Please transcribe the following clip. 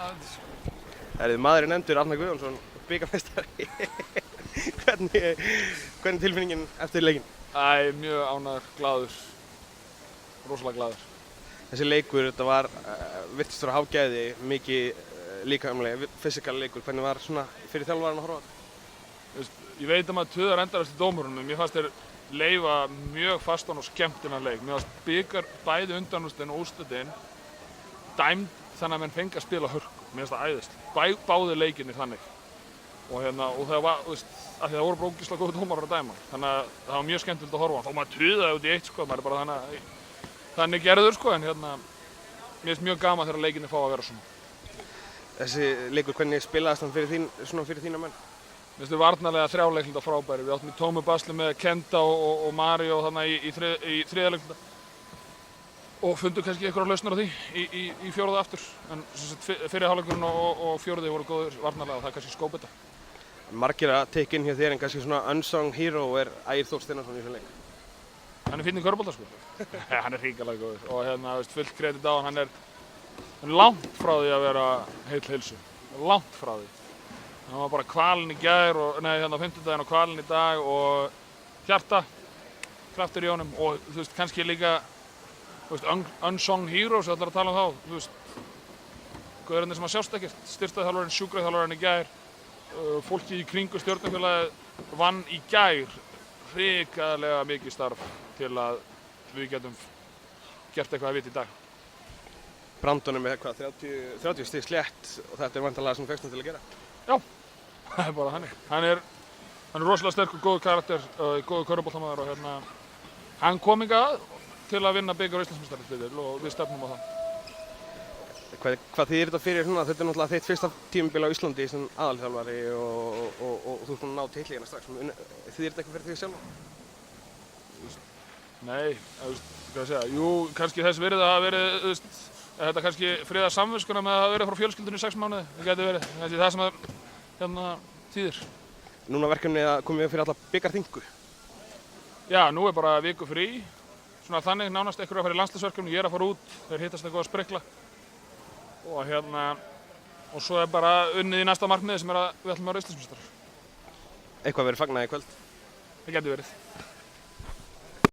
Maðurinn nefndur Arnar Guðjónsson, bikarmeistari. Hvernig tilfinningin eftir leikinn? Mjög ánægður, glaður, rosalega glaður. Þessi leikur, þetta var virtist vera hágæði, mikið líkamlega, fysikal leikur. Hvernig var svona fyrir þjálfarinn að horfa á þetta? Ég veit að maður tuðar endalaust í dómurunum. Mér fannst þeir leyfa mjög fastan og skemmtilegan leik. Mér fannst bikar bæði undanúrslitin og úrslitin dæmd þannig að menn fengi að spila hörku. Mér finnst það æðislegt. Báði leikinni þannig. Og það var, af því það voru bara ógeðslega góðir dómarar að dæma. Þannig að það var mjög skemmtilegt að horfa. Þó maður tuðaði út í eitt, sko. Maður bara þannig gerður, sko. En mér finnst mjög gaman þegar leikinni fá að vera svona. Þessi leikur, hvernig spilaðist hann fyrir þína menn? Mér finnst við varnarlega þrjáleiklinda frábæri. Við áttum í tómu basli með Kenda og Mario þannig í þriðaleiklunda. Og fundum kannski einhverjar lausnir á því í fjórða aftur. En fyrri hálfleikurinn og fjórði voru góðir varnarlega og það er kannski skópið þetta. Margir að tekja inn hjá þér en kannski svona unsung hero Ægir Þór Steinarsson í þessum leik. Hann er fínn í körfubolta, sko. Hann er hrikalega góður og fullt kredit á hann. Hann er langt frá því að vera heill heilsu. Langt frá því. Hann var bara kvalinn í gær á fimmtudaginn og kvalinn í dag og hjarta, kraftur í honum og kannski líka unsung heroes, allar að tala um þá. Guðurinn sem að sjást ekkert, styrktaþjálfarinn, sjúkraþjálfarinn í gær, fólki í kringu stjórnarfélagið vann í gær hrikalega mikið starf til að við getum gert eitthvað að vita í dag. Brandon er með 30 stig slétt og þetta er væntanlega sem fékkst hann til að gera? Já, það er bara þannig. Hann er rosalega sterkur, góður karakter, góður körfuboltamaður og hann kom hingað til að vinna bikar Íslandsmeistaratitil og við stefnum á það. Hvað þýðir þetta fyrir svona? Þetta er náttúrulega þitt fyrsta tímabil á Íslandi sem aðalþjálfari og þú ert búinn að ná titli hérna strax. Þýðir þetta eitthvað fyrir þig sjálf? Nei, hvað að segja? Jú, kannski þess virði að hafa verið, þetta kannski friða samviskuna með að hafa verið frá fjölskyldunni í 6 mánuði. Það gæti verið, kannski það sem þýðir. Núna verkefnið að koma fyrir alla bikarþingu? Já, nú er bara viku frí. Svona þannig nánast einhverju að fara í landsliðsverkefni, ég er að fara út, þeir hittast eitthvað að sprikla. Og svo er bara unnið í næsta markmiði sem er að við ætlum að vera Íslandsmeistarar. Eitthvað verið fagnað í kvöld? Það gæti verið.